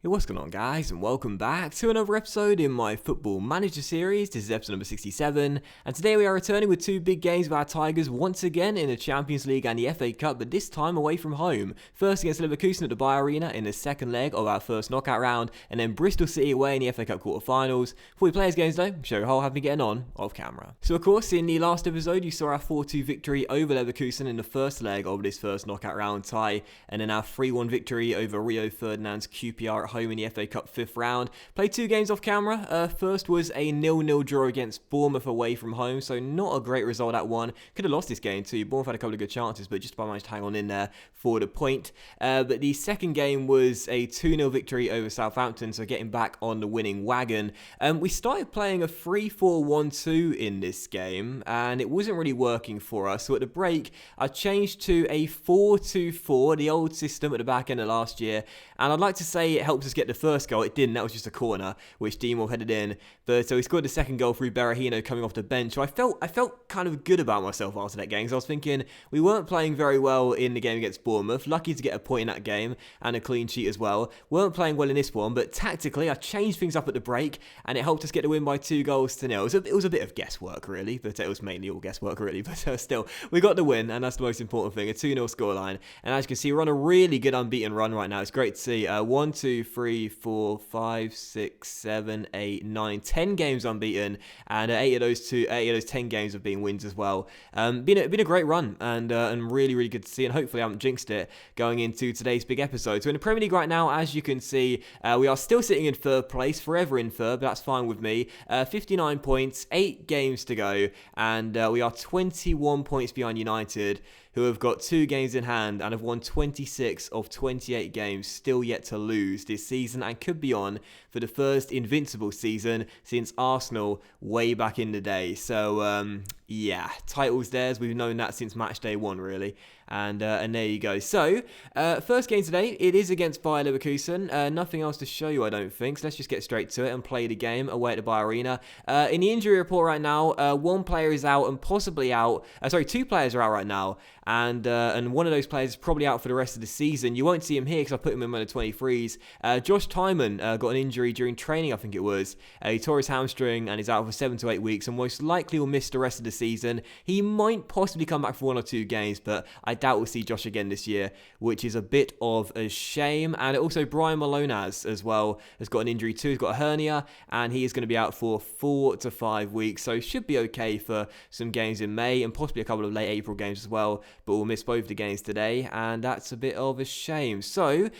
Hey, what's going on, guys, and welcome back to another episode in my Football Manager series. This is episode number 67, and today we are returning with two big games of our Tigers once again in the Champions League and the FA Cup, but this time away from home. First against Leverkusen at the Bayer Arena in the second leg of our first knockout round, and then Bristol City away in the FA Cup quarter-finals. Before we play these games though, show you how I've been getting on off camera. So of course, in the last episode, you saw our 4-2 victory over Leverkusen in the first leg of this first knockout round tie, and then our 3-1 victory over Rio Ferdinand's QPR at home in the FA Cup 5th round. Played two games off camera. First was a 0-0 draw against Bournemouth away from home, so not a great result that one. Could have lost this game too. Bournemouth had a couple of good chances, but just about managed to hang on in there for the point. But the second game was a 2-0 victory over Southampton, so getting back on the winning wagon. We started playing a 3-4-1-2 in this game, and it wasn't really working for us. So at the break, I changed to a 4-2-4, the old system at the back end of last year, and I'd like to say it helped us get the first goal. It didn't. That was just a corner, which Demo headed in. But so he scored the second goal through Berahino coming off the bench. So I felt kind of good about myself after that game. So I was thinking we weren't playing very well in the game against Bournemouth. Lucky to get a point in that game and a clean sheet as well. Weren't playing well in this one, but tactically I changed things up at the break, and it helped us get the win by 2-0. It was a bit of guesswork really, but it was mainly all guesswork really. But still, we got the win, and that's the most important thing. A 2-0 scoreline, and as you can see, we're on a really good unbeaten run right now. It's great to see. 1, 2, 3, 4, 5, 6, 7, 8, 9, 10 games unbeaten, and 8 of those 10 games have been wins as well. Been a great run, and really good to see, and hopefully I haven't jinxed it going into today's big episode. So in the Premier League right now, as you can see, we are still sitting in third place, forever in third, but that's fine with me. 59 points, 8 games to go, and we are 21 points behind United, who have got 2 games in hand and have won 26 of 28 games, still yet to lose this season, and could be on for the first invincible season since Arsenal way back in the day. So yeah, titles theirs. We've known that since match day 1 really. And there you go. So, first game today, it is against Bayer Leverkusen. Nothing else to show you, I don't think. So let's just get straight to it and play the game away at the Bayer Arena. In the injury report right now, one player is out and possibly out. 2 players are out right now. And one of those players is probably out for the rest of the season. You won't see him here because I put him in one of the 23s. Josh Tymon got an injury during training, I think it was. He tore his hamstring and is out for 7 to 8 weeks and most likely will miss the rest of the season. He might possibly come back for 1 or 2 games, but I doubt we'll see Josh again this year, which is a bit of a shame. And also Brian Malonaz as well has got an injury too. He's got a hernia and he is going to be out for 4 to 5 weeks, so should be okay for some games in May and possibly a couple of late April games as well, but we'll miss both the games today, and that's a bit of a shame. So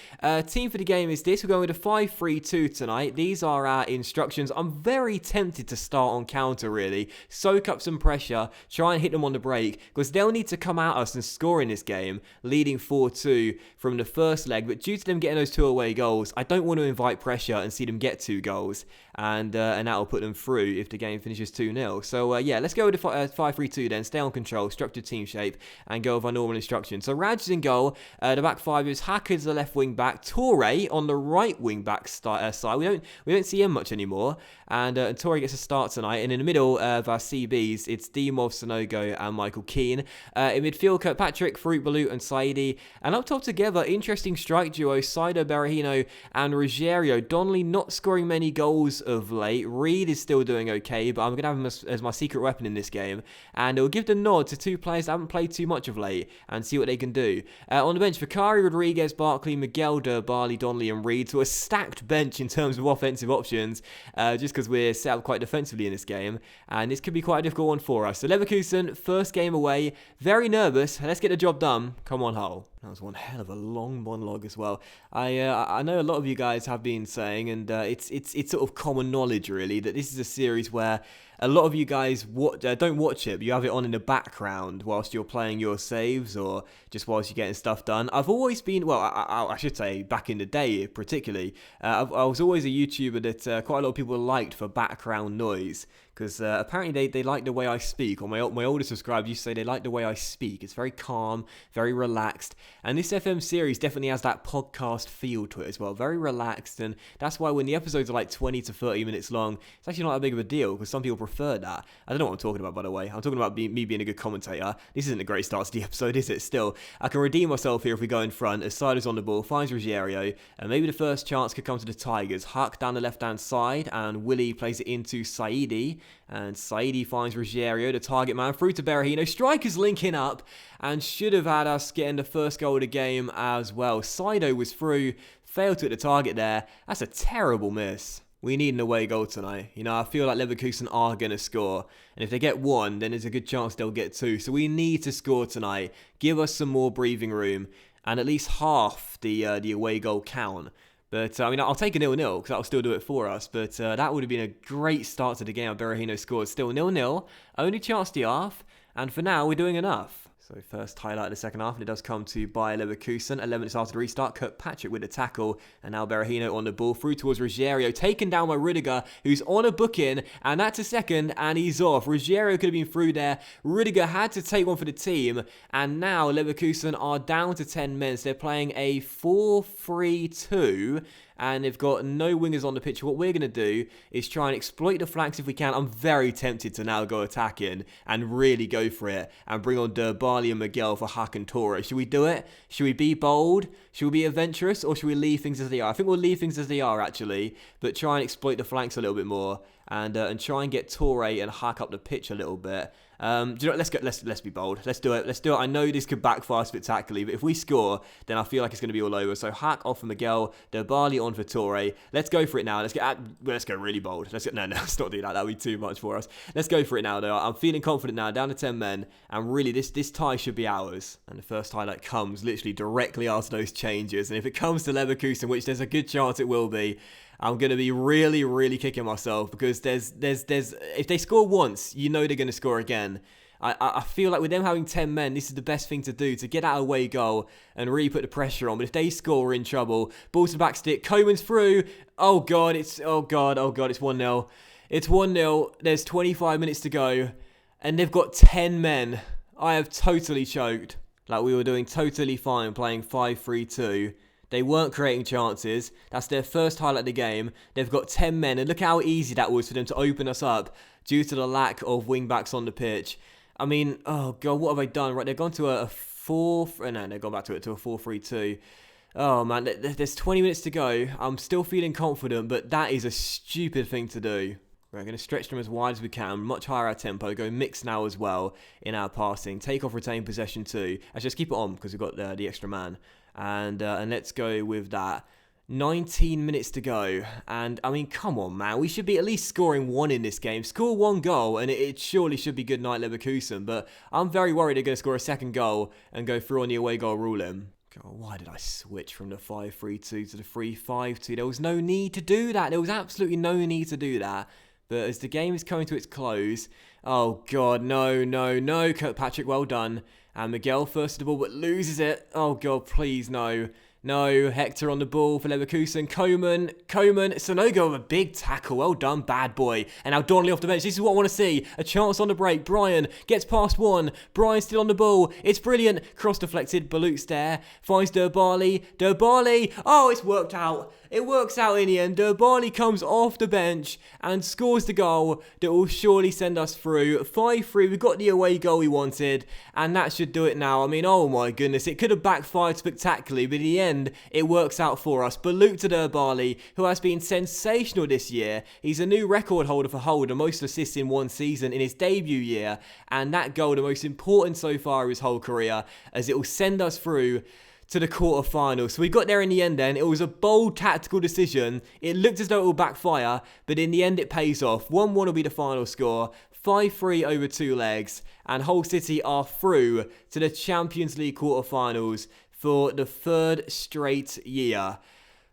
team for the game is this. We're going with a 5-3-2 tonight. These are our instructions. I'm very tempted to start on counter really, soak up some pressure, try and hit them on the break, because they'll need to come at us and score in this game, leading 4-2 from the first leg. But due to them getting those 2 away goals, I don't want to invite pressure and see them get 2 goals, and that'll put them through if the game finishes 2-0. So yeah, let's go with the 5-3-2 then. Stay on control, structured team shape, and go with our normal instructions. So Raj is in goal. The back 5 is Hacker's the left wing back, Torre on the right wing back side. We don't see him much anymore, and Torre gets a start tonight. And in the middle of our CBs, it's Dimov, Sonogo, and Michael Keane. In midfield, Kirkpatrick, Farouk Balut, and Saidi. And up top together, interesting strike duo, Saido, Berahino, and Ruggiero. Donnelly not scoring many goals of late. Reed is still doing okay, but I'm going to have him as my secret weapon in this game. And it will give the nod to 2 players that haven't played too much of late and see what they can do. On the bench, Vakari, Rodriguez, Barkley, Miguel, Barley, Donnelly, and Reed. So a stacked bench in terms of offensive options, just because we're set up quite defensively in this game. And this could be quite a difficult one for us. So Leverkusen, first game away. Very nervous. Let's get the job done. Come on, Hull. That was one hell of a long monologue as well. I know a lot of you guys have been saying, and it's sort of common knowledge really, that this is a series where a lot of you guys don't watch it, but you have it on in the background whilst you're playing your saves or just whilst you're getting stuff done. I've always been, well, I should say back in the day particularly, I was always a YouTuber that quite a lot of people liked for background noise, because apparently they like the way I speak, or my older subscribers used to say they like the way I speak. It's very calm, very relaxed, And this FM series definitely has that podcast feel to it as well. Very relaxed, and that's why when the episodes are like 20 to 30 minutes long, it's actually not that big of a deal because some people prefer that. I don't know what I'm talking about, by the way. I'm talking about me being a good commentator. This isn't a great start to the episode, is it? Still, I can redeem myself here if we go in front. As Sider's on the ball, finds Ruggiero, and maybe the first chance could come to the Tigers. Huck down the left-hand side, and Willie plays it into Saidi, and Saidi finds Ruggiero, the target man, through to Berahino. Strikers linking up, and should have had us getting the first goal of the game as well. Sido was through, failed to hit the target there. That's a terrible miss. We need an away goal tonight. You know, I feel like Leverkusen are going to score. And if they get one, then there's a good chance they'll get two. So we need to score tonight. Give us some more breathing room. And at least half the away goal count. But, I mean, I'll take a 0-0 because that'll still do it for us. But that would have been a great start to the game. Berahino scored. Still 0-0. Only chance to the half. And for now, we're doing enough. So first highlight of the second half, and it does come to Bayer Leverkusen. 11 minutes after the restart, Kirkpatrick with the tackle, and now Berahino on the ball, through towards Ruggiero, taken down by Rudiger, who's on a booking, and that's a second, and he's off. Ruggiero could have been through there. Rudiger had to take one for the team, and now Leverkusen are down to 10 men. So they're playing a 4-3-2, and they've got no wingers on the pitch. What we're going to do is try and exploit the flanks if we can. I'm very tempted to now go attacking and really go for it and bring on Bali and Miguel for Huck and Torres. Should we do it? Should we be bold? Should we be adventurous? Or should we leave things as they are? I think we'll leave things as they are, actually, but try and exploit the flanks a little bit more and try and get Torre and Huck up the pitch a little bit. Do you know what? Let's be bold. Let's do it. Let's do it. I know this could backfire spectacularly, but if we score, then I feel like it's going to be all over. So Huck off for Miguel, Bali on for Torre. Let's go for it now. Let's go really bold. No, let's not do that. That would be too much for us. Let's go for it now, though. I'm feeling confident now. Down to 10 men, and really this tie should be ours. And the first highlight comes literally directly after those changes. And if it comes to Leverkusen, which there's a good chance it will be, I'm going to be really, really kicking myself because there's if they score once, you know they're going to score again. I feel like with them having 10 men, this is the best thing to do, to get that away goal and really put the pressure on. But if they score, we're in trouble. Ball to the back stick. Koeman's through. Oh, God. It's 1-0. It's 1-0. There's 25 minutes to go. And they've got 10 men. I have totally choked. Like we were doing totally fine playing 5-3-2. They weren't creating chances. That's their first highlight of the game. They've got 10 men. And look how easy that was for them to open us up due to the lack of wing-backs on the pitch. I mean, oh, God, what have they done? Right, they've gone to a 4... No, they've gone back to a 4-3-2. Oh, man, there's 20 minutes to go. I'm still feeling confident, but that is a stupid thing to do. We're going to stretch them as wide as we can, much higher our tempo, go mix now as well in our passing. Take off, retain possession too. Actually, just keep it on because we've got the extra man. And let's go with that. 19 minutes to go, and I mean, come on, man, we should be at least scoring one in this game. Score one goal and it surely should be good night Leverkusen, but I'm very worried they're going to score a second goal and go through on the away goal ruling. God, why did I switch from the 5-3-2 to the 3-5-2? There was no need to do that. There was absolutely no need to do that. But as the game is coming to its close, oh God, no, Kirkpatrick, well done. And Miguel first of the ball, but loses it. Oh God, please, no. No, Hector on the ball for Leverkusen. Koeman, Sonogo with a big tackle. Well done, bad boy. And now Donnelly off the bench. This is what I want to see. A chance on the break. Brian gets past one. Brian still on the ball. It's brilliant. Cross deflected. Balut's there. Finds Bali. Oh, it's worked out. It works out in the end. Bali comes off the bench and scores the goal that will surely send us through. 5-3. We've got the away goal we wanted. And that should do it now. I mean, oh my goodness. It could have backfired spectacularly, but in the end, it works out for us. Balut to Bali, who has been sensational this year. He's a new record holder for Hull, the most assists in one season in his debut year. And that goal, the most important so far of his whole career, as it will send us through to the quarterfinals. So we got there in the end then. It was a bold tactical decision. It looked as though it would backfire, but in the end it pays off. 1-1 will be the final score. 5-3 over 2 legs. And Hull City are through to the Champions League quarterfinals for the 3rd straight year.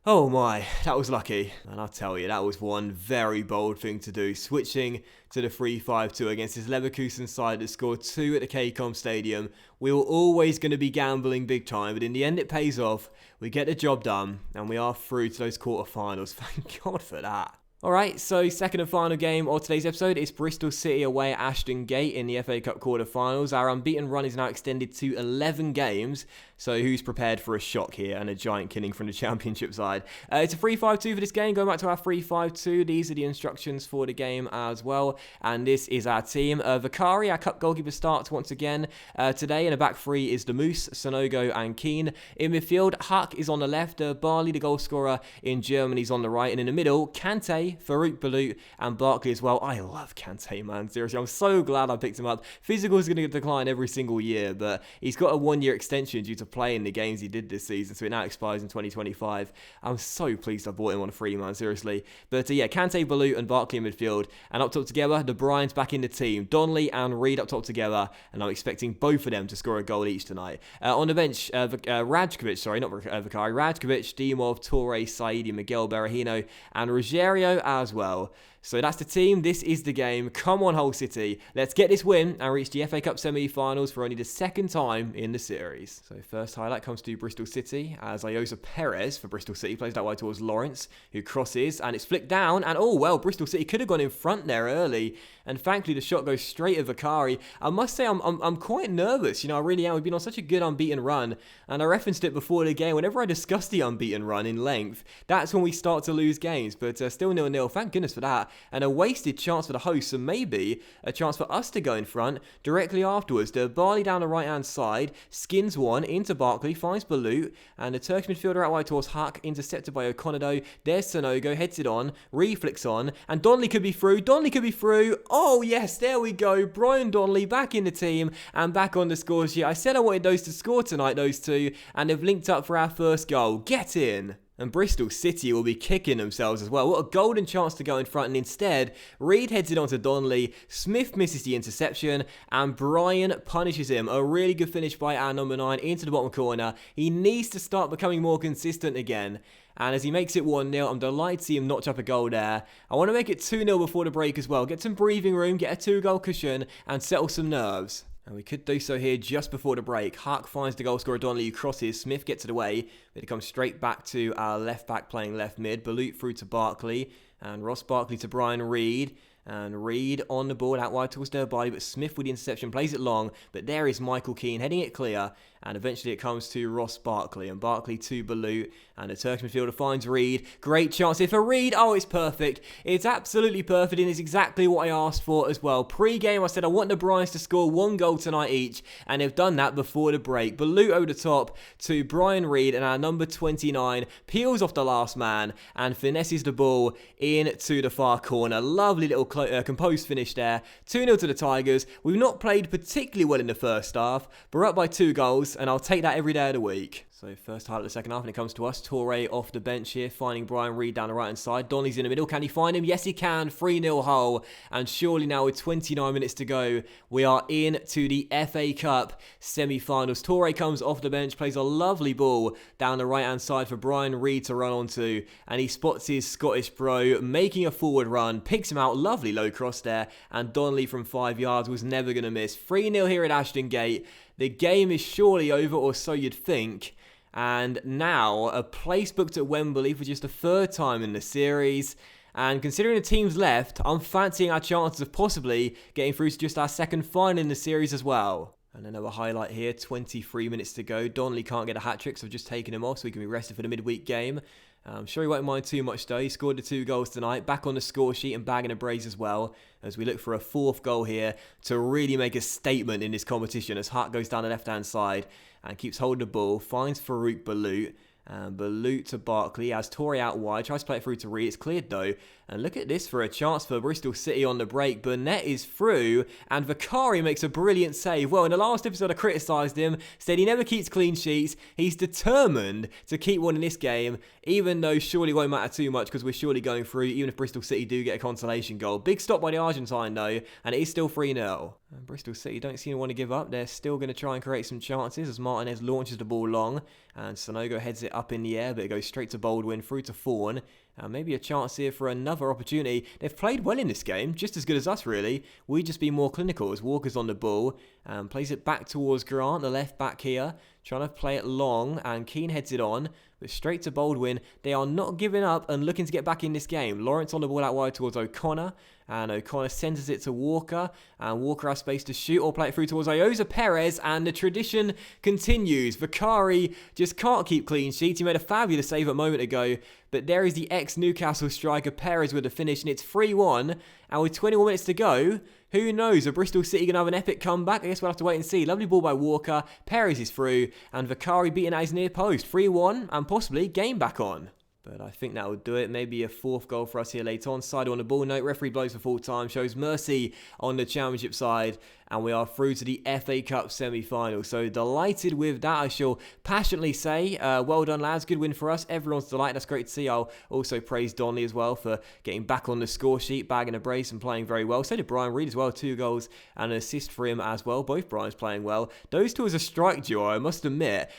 Oh my, that was lucky. And I'll tell you, that was one very bold thing to do. Switching to the 3-5-2 against this Leverkusen side that scored 2 at the KCOM Stadium. We were always going to be gambling big time, but in the end it pays off. We get the job done, and we are through to those quarterfinals. Thank God for that. Alright, so second and final game of today's episode is Bristol City away at Ashton Gate in the FA Cup quarter-finals. Our unbeaten run is now extended to 11 games, so who's prepared for a shock here and a giant killing from the Championship side? It's a 3-5-2 for this game, going back to our 3-5-2. These are the instructions for the game as well, and this is our team. Vakari, our cup goalkeeper, starts once again today. In the back three is the Moose, Sonogo and Keane. In midfield, Huck is on the left, Barley, the goal scorer in Germany, is on the right, and in the middle, Kante, Farouk Balut and Barkley as well. I love Kante, man. Seriously, I'm so glad I picked him up. Physical is going to decline every single year, but he's got a 1-year extension due to playing the games he did this season, so it now expires in 2025. I'm so pleased I bought him on a free, man, seriously. But yeah, Kante, Balut and Barkley in midfield. And up top together, the Bryans back in the team. Donnelly and Reed up top together, and I'm expecting both of them to score a goal each tonight. On the bench, Radkovic, sorry, not Vakari, Radkovic, Dimov, Torre, Saidi, Miguel Berahino, and Rogerio as well. So that's the team, this is the game. Come on, Hull City. Let's get this win and reach the FA Cup semi-finals for only the second time in the series. So first highlight comes to Bristol City as Ayosa Perez for Bristol City plays that wide towards Lawrence, who crosses, and it's flicked down, and oh well, Bristol City could have gone in front there early, and thankfully the shot goes straight at Vakari. I must say I'm quite nervous, I really am. We've been on such a good unbeaten run, and I referenced it before the game. Whenever I discuss the unbeaten run in length, that's when we start to lose games, but still 0-0, thank goodness for that. And a wasted chance for the hosts, and maybe a chance for us to go in front directly afterwards. The Barley down the right-hand side, skins one into Barkley, finds Balut, and the Turkish midfielder out wide towards Huck, intercepted by Okonodo. There's Sonogo, heads it on, reflicks on, and Donnelly could be through. Oh yes, there we go. Brian Donnelly back in the team and back on the score sheet. I said I wanted those to score tonight, those two, and they've linked up for our first goal. Get in! And Bristol City will be kicking themselves as well. What a golden chance to go in front, and instead, Reed heads it on to Donnelly, Smith misses the interception, and Brian punishes him. A really good finish by our number 9 into the bottom corner. He needs to start becoming more consistent again. And as he makes it 1-0, I'm delighted to see him notch up a goal there. I want to make it 2-0 before the break as well. Get some breathing room, get a 2-goal cushion, and settle some nerves. And we could do so here just before the break. Huck finds the goal scorer Donnelly, who crosses. Smith gets it away, but it comes straight back to our left back playing left mid. Balut through to Barkley, and Ross Barkley to Brian Reed. And Reed on the ball out wide towards Derby, but Smith with the interception plays it long. But there is Michael Keane heading it clear, and eventually it comes to Ross Barkley, and Barkley to Balut, and the Turkish midfielder finds Reed. Great chance here for Reed. Oh, it's perfect. It's absolutely perfect, and it's exactly what I asked for as well. Pre-game, I said I want the Bryans to score 1 goal tonight each, and they've done that before the break. Balut over the top to Brian Reed, and our number 29 peels off the last man and finesses the ball into the far corner. Lovely little composed finish there. 2-0 to the Tigers. We've not played particularly well in the first half, but we're up by 2 goals, and I'll take that every day of the week. So first highlight of the second half, and it comes to us. Torre off the bench here, finding Brian Reed down the right-hand side. Donnelly's in the middle. Can he find him? Yes, he can. 3-0 Hull. And surely now with 29 minutes to go, we are in to the FA Cup semi-finals. Torre comes off the bench, plays a lovely ball down the right-hand side for Brian Reed to run onto. And he spots his Scottish bro, making a forward run, picks him out. Lovely low cross there. And Donnelly from 5 yards was never going to miss. 3-0 here at Ashton Gate. The game is surely over, or so you'd think. And now, a place booked at Wembley for just the 3rd time in the series. And considering the teams left, I'm fancying our chances of possibly getting through to just our 2nd final in the series as well. And another highlight here, 23 minutes to go. Donnelly can't get a hat-trick, so I've just taken him off so he can be rested for the midweek game. I'm sure he won't mind too much though. He scored the 2 goals tonight, back on the score sheet and bagging a brace as well, as we look for a 4th goal here to really make a statement in this competition, as Hart goes down the left-hand side and keeps holding the ball, finds Farouk Balut, and Balut to Barkley, has Torre out wide, tries to play it through to Reed. It's cleared though, and look at this for a chance for Bristol City on the break. Burnett is through, and Vakari makes a brilliant save. Well, in the last episode I criticised him, said he never keeps clean sheets. He's determined to keep one in this game, even though surely won't matter too much because we're surely going through, even if Bristol City do get a consolation goal. Big stop by the Argentine though, and it is still 3-0. And Bristol City don't seem to want to give up. They're still going to try and create some chances as Martinez launches the ball long, and Sonogo heads it up in the air, but it goes straight to Baldwin, through to Fawn. Maybe a chance here for another opportunity. They've played well in this game, just as good as us really. We just be more clinical as Walker's on the ball and plays it back towards Grant, the left back here. trying to play it long, and Keane heads it on, but straight to Baldwin. They are not giving up and looking to get back in this game. Lawrence on the ball out wide towards O'Connor, and O'Connor centres it to Walker, and Walker has space to shoot or play it through towards Iosa Perez, and the tradition continues. Vicari just can't keep clean sheets. He made a fabulous save a moment ago, but there is the ex-Newcastle striker Perez with the finish, and it's 3-1, and with 21 minutes to go, who knows? Are Bristol City going to have an epic comeback? I guess we'll have to wait and see. Lovely ball by Walker. Perez is through, and Vicari beating at his near post. 3-1, and possibly game back on. But I think that will do it. Maybe a fourth goal for us here later on. Side on the ball. No, referee blows for full time. Shows mercy on the Championship side. And we are through to the FA Cup semi-final. So delighted with that, I shall passionately say. Well done, lads. Good win for us. Everyone's delighted. That's great to see. I'll also praise Donnelly as well for getting back on the score sheet, bagging a brace and playing very well. So did Brian Reid as well. 2 goals and an assist for him as well. Both Brian's playing well. Those two as a strike duo, I must admit.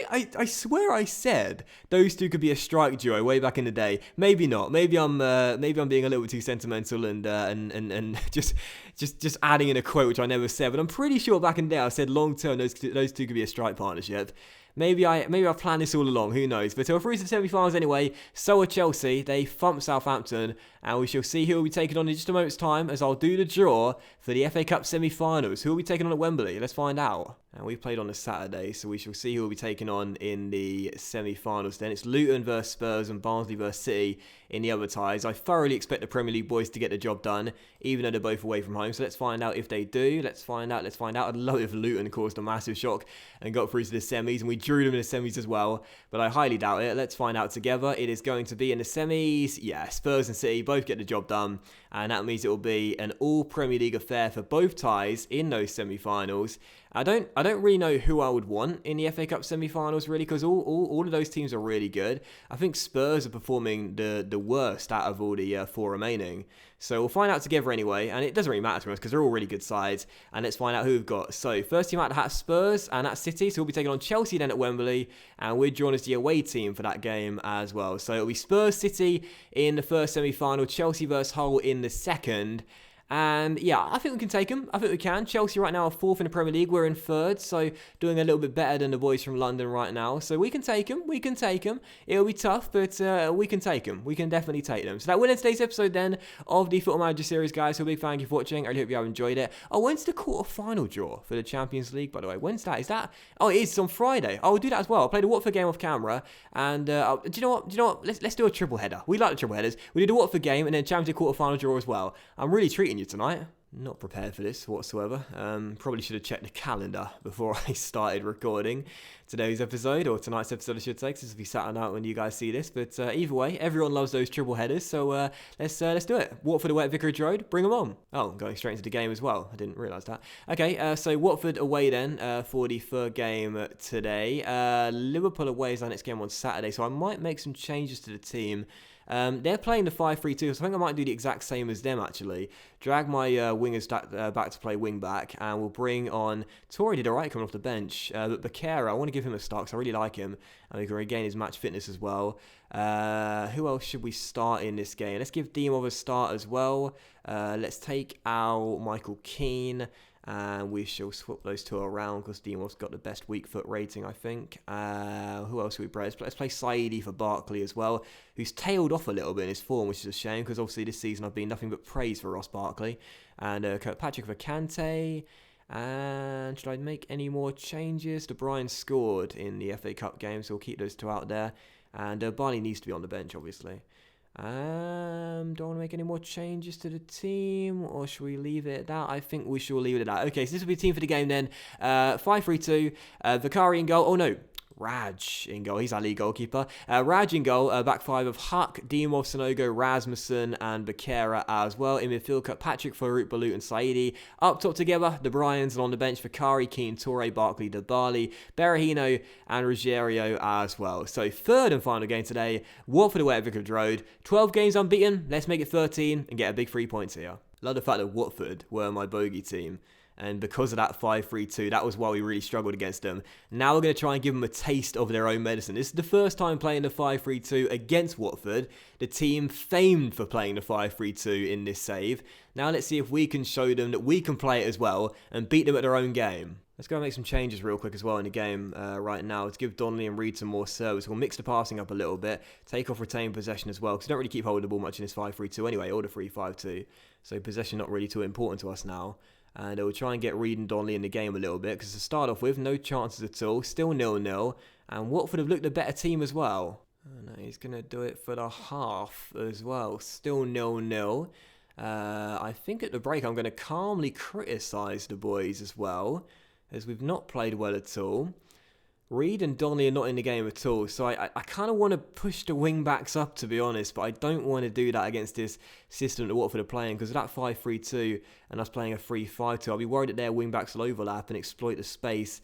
I swear I said those two could be a strike duo way back in the day. Maybe not. Maybe I'm being a little bit too sentimental and just adding in a quote which I never said, but I'm pretty sure back in the day I said long term those two could be a strike partnership. Maybe I've planned this all along, who knows. But we're through to the semi-finals anyway. So are Chelsea. They thumped Southampton, and we shall see who will be taking on in just a moment's time, as I'll do the draw for the FA Cup semi-finals. Who will be taking on at Wembley? Let's find out. And we played on a Saturday, so we shall see who will be taking on in the semi-finals then. It's Luton versus Spurs and Barnsley versus City in the other ties. I thoroughly expect the Premier League boys to get the job done, even though they're both away from home. So let's find out if they do. Let's find out. I'd love it if Luton caused a massive shock and got through to the semis, and we drew them in the semis as well, but I highly doubt it. Let's find out together. It is going to be in the semis. Yeah, Spurs and City both get the job done, and that means it will be an all Premier League affair for both ties in those semi-finals. I don't really know who I would want in the FA Cup semi-finals, really, because all of those teams are really good. I think Spurs are performing the worst out of all the 4 remaining. So we'll find out together anyway, and it doesn't really matter to us because they're all really good sides. And let's find out who we've got. So first team out of the hat, Spurs, and that's City. So we'll be taking on Chelsea then at Wembley, and we're drawn as the away team for that game as well. So it'll be Spurs City in the first semi-final, Chelsea versus Hull in the second. And yeah, I think we can take them. I think we can. Chelsea right now are 4th in the Premier League. We're in 3rd, so doing a little bit better than the boys from London right now. So we can take them. We can take them. It'll be tough, but we can take them. We can definitely take them. So that will end today's episode then of the Football Manager series, guys. So a big thank you for watching. I really hope you have enjoyed it. Oh, when's the quarter-final draw for the Champions League, by the way? When's that? Is that? Oh, it is. It's on Friday. I'll do that as well. I'll play the Watford game off camera. And do you know what? Let's do a triple header. We like the triple headers. We do the Watford game and then Champions League quarter-final draw as well. I'm really treating you tonight. Not prepared for this whatsoever. Probably should have checked the calendar before I started recording today's episode, or tonight's episode I should say, because this will be Saturday night when you guys see this. But either way, everyone loves those triple headers, so let's do it. Watford away at Vicarage Road, bring them on. Oh, I'm going straight into the game as well. I didn't realise that. Okay, so Watford away then for the 3rd game today. Liverpool away is our next game on Saturday, so I might make some changes to the team. They're playing the 5-3-2, so I think I might do the exact same as them, actually. Drag my wingers back to play wing back, and we'll bring on... Torrey did alright coming off the bench, but Bakera, I want to give him a start because I really like him, and we can regain his match fitness as well. Who else should we start in this game? Let's give Dimov a start as well. Let's take out Michael Keane. And we shall swap those two around because Dimov's got the best weak foot rating, I think. Who else will we play? Let's play Saidi for Barkley as well, who's tailed off a little bit in his form, which is a shame because obviously this season I've been nothing but praise for Ross Barkley. And Kirkpatrick for Kante. And should I make any more changes? De Bruyne scored in the FA Cup game, so we'll keep those two out there. And Barney needs to be on the bench, obviously. Don't want to make any more changes to the team, or should we leave it at that? I think we should leave it at that. Okay, so this will be the team for the game then. 5-3-2, Vicari in goal. Oh no, Raj in goal. He's our league goalkeeper. Raj in goal. Back 5 of Huck, Dimov, Sonogo, Rasmussen, and Bakera as well. In midfield, Kirkpatrick, Farouk, Balut, and Saidi. Up top together, the Bryans, and on the bench, Vicari, Keane, Torre, Barkley, Debali, Berahino, and Ruggiero as well. So 3rd and final game today, Watford away at Vicarage Road. 12 games unbeaten. Let's make it 13 and get a big 3 points here. Love the fact that Watford were my bogey team. And because of that 5-3-2, that was why we really struggled against them. Now we're going to try and give them a taste of their own medicine. This is the first time playing the 5-3-2 against Watford, the team famed for playing the 5-3-2 in this save. Now let's see if we can show them that we can play it as well and beat them at their own game. Let's go and make some changes real quick as well in the game right now to give Donnelly and Reed some more service. We'll mix the passing up a little bit, take off retained possession as well, because we don't really keep hold of the ball much in this 5-3-2 anyway, or the 3-5-2. So possession not really too important to us now. And we'll try and get Reed and Donnelly in the game a little bit, because to start off with, no chances at all, still 0-0. And Watford have looked a better team as well. And he's going to do it for the half as well, still 0-0. I think at the break I'm going to calmly criticise the boys as well, as we've not played well at all. Reed and Donnelly are not in the game at all, so I kind of want to push the wing-backs up, to be honest, but I don't want to do that against this system that Watford are playing, because of that 5-3-2 and us playing a 3-5-2, I'll be worried that their wing-backs will overlap and exploit the space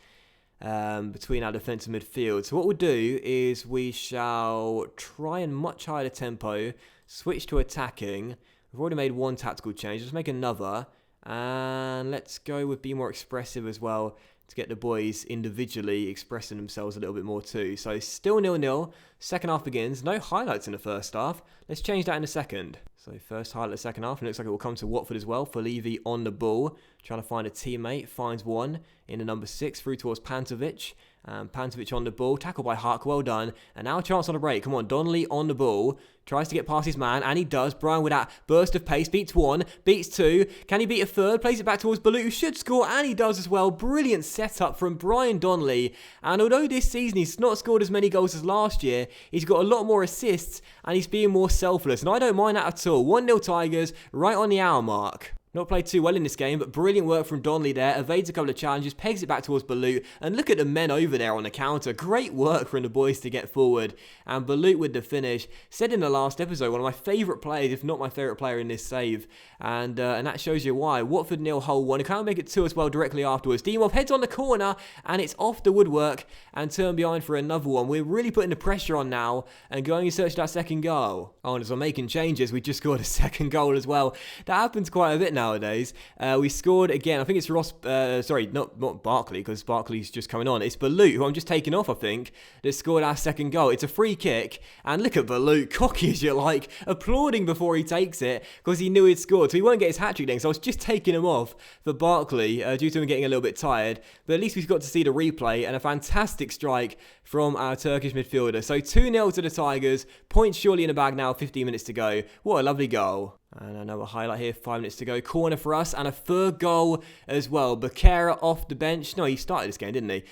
between our defensive midfield. So what we'll do is we shall try and much higher the tempo, switch to attacking. We've already made one tactical change, let's make another. And let's go with be more expressive as well to get the boys individually expressing themselves a little bit more too. So still 0-0. Second half begins. No highlights in the first half. Let's change that in the second. So first highlight of the second half. And it looks like it will come to Watford as well. For Levy on the ball. Trying to find a teammate. Finds one in the number 6 through towards Pantovic. Pantovic on the ball. Tackled by Hark. Well done. And now a chance on a break. Come on. Donnelly on the ball. Tries to get past his man, and he does. Brian with that burst of pace. Beats one, beats two. Can he beat a third? Plays it back towards Balut, who should score, and he does as well. Brilliant setup from Brian Donnelly. And although this season he's not scored as many goals as last year, he's got a lot more assists, and he's being more selfless. And I don't mind that at all. 1-0 Tigers, right on the hour mark. Not played too well in this game, but brilliant work from Donnelly there. Evades a couple of challenges, pegs it back towards Balut. And look at the men over there on the counter. Great work from the boys to get forward. And Balut with the finish. Said in the last episode, one of my favourite players, if not my favourite player in this save. And that shows you why. Watford 0, Hull 1. He can't make it 2 as well directly afterwards. Dimov heads on the corner, and it's off the woodwork and turn behind for another one. We're really putting the pressure on now and going in search of that second goal. Oh, and as we're making changes, we just scored a second goal as well. That happens quite a bit nowadays. We scored again. I think it's Ross. Sorry, not Barkley, because Barkley's just coming on. It's Balut, who I'm just taking off, I think, that scored our second goal. It's a free kick, and look at Balut, cocky as you like, applauding before he takes it, because he knew he'd scored. So he won't get his hat-trick then, so I was just taking him off for Barkley, due to him getting a little bit tired. But at least we've got to see the replay, and a fantastic strike from our Turkish midfielder. So 2-0 to the Tigers. Points surely in the bag now, 15 minutes to go. What a lovely goal. And another highlight here, 5 minutes to go. Corner for us, and a third goal as well. Bakera off the bench. No, he started this game, didn't he?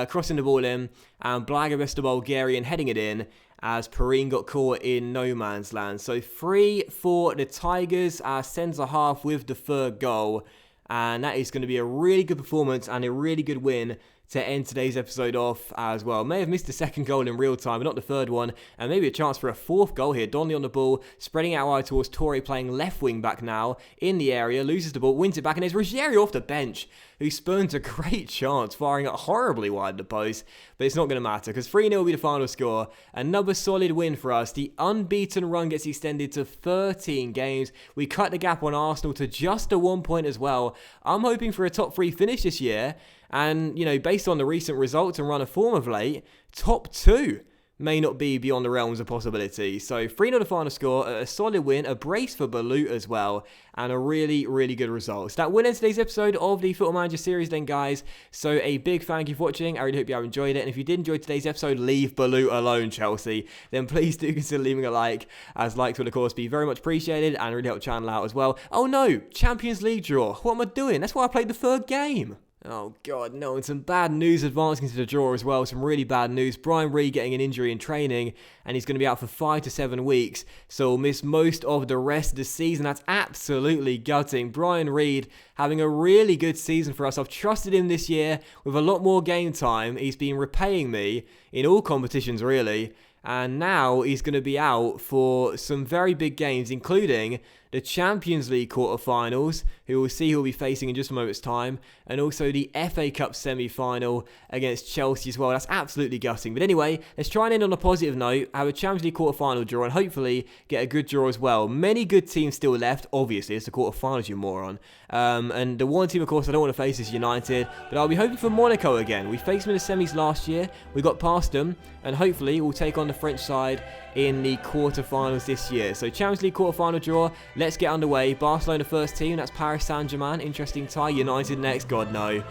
Crossing the ball in, and Blagoves, the Bulgarian, heading it in, as Perrine got caught in no man's land. So 3 for the Tigers, our centre-half with the third goal. And that is going to be a really good performance and a really good win to end today's episode off as well. May have missed the second goal in real time, but not the third one. And maybe a chance for a fourth goal here. Donnelly on the ball, spreading out wide towards Torre, playing left wing back now in the area. Loses the ball, wins it back, and there's Ruggiero off the bench, who spurns a great chance, firing it horribly wide the post. But it's not going to matter, because 3-0 will be the final score. Another solid win for us. The unbeaten run gets extended to 13 games. We cut the gap on Arsenal to just a 1 point as well. I'm hoping for a top 3 finish this year. And, you know, based on the recent results and run of form of late, top 2 may not be beyond the realms of possibility. So 3-0 the final score, a solid win, a brace for Balut as well, and a really, really good result. So that will end today's episode of the Football Manager series then, guys. So a big thank you for watching. I really hope you have enjoyed it. And if you did enjoy today's episode, leave Balut alone, Chelsea. Then please do consider leaving a like, as likes will, of course, be very much appreciated and really help the channel out as well. Oh no, Champions League draw. What am I doing? That's why I played the third game. Oh god, no, and some bad news advancing to the draw as well. Some really bad news. Brian Reed getting an injury in training, and he's going to be out for 5 to 7 weeks, so he'll miss most of the rest of the season. That's absolutely gutting. Brian Reed having a really good season for us. I've trusted him this year with a lot more game time. He's been repaying me in all competitions, really. And now he's going to be out for some very big games, including the Champions League quarterfinals, who we'll see who will be facing in just a moment's time, and also the FA Cup semi-final against Chelsea as well. That's absolutely gutting. But anyway, let's try and end on a positive note, have a Champions League quarterfinal draw, and hopefully get a good draw as well. Many good teams still left. Obviously, it's the quarterfinals, you moron. And the one team, of course, I don't want to face is United, but I'll be hoping for Monaco again. We faced them in the semis last year. We got past them, and hopefully we'll take on the French side in the quarterfinals this year. So Champions League quarterfinal draw, let's get underway. Barcelona first team, that's Paris Saint-Germain, interesting tie. United next, god no.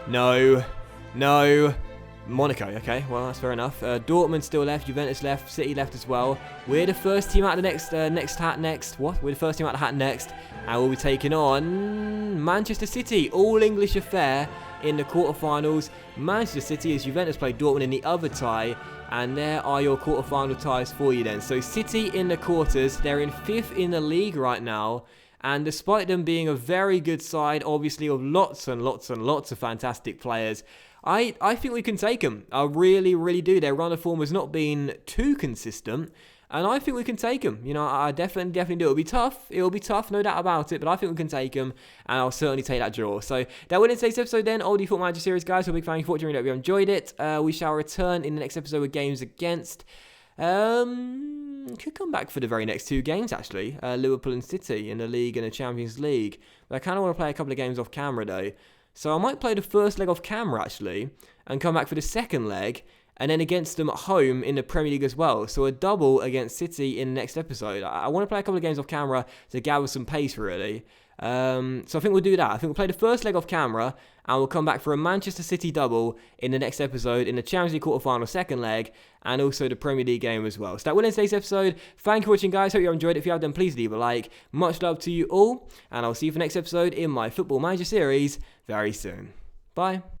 No. No. Monaco, okay, well, that's fair enough. Dortmund still left, Juventus left, City left as well. We're the first team out of the next hat next. What? We're the first team out of the hat next. And we'll be taking on Manchester City. All English affair in the quarterfinals. Manchester City as Juventus play Dortmund in the other tie. And there are your quarterfinal ties for you then. So City in the quarters. They're in 5th in the league right now. And despite them being a very good side, obviously, of lots and lots and lots of fantastic players, I think we can take them. I really, really do. Their run of form has not been too consistent, and I think we can take them. You know, I definitely do. It'll be tough. It'll be tough, no doubt about it, but I think we can take them, and I'll certainly take that draw. So that will end today's episode then, Oldie Football Manager Series, guys. So big thank you for watching. I hope you enjoyed it. We shall return in the next episode with games against... could come back for the very next 2 games, actually. Liverpool and City in the league and the Champions League. But I kind of want to play a couple of games off camera, though. So I might play the first leg off camera, actually, and come back for the second leg, and then against them at home in the Premier League as well. So a double against City in the next episode. I want to play a couple of games off camera to gather some pace, really. So I think we'll do that. I think we'll play the first leg off camera, and we'll come back for a Manchester City double in the next episode in the Champions League quarterfinal second leg, and also the Premier League game as well. So that will end today's episode. Thank you for watching, guys. Hope you enjoyed it. If you have, then please leave a like. Much love to you all, and I'll see you for the next episode in my Football Manager series very soon. Bye.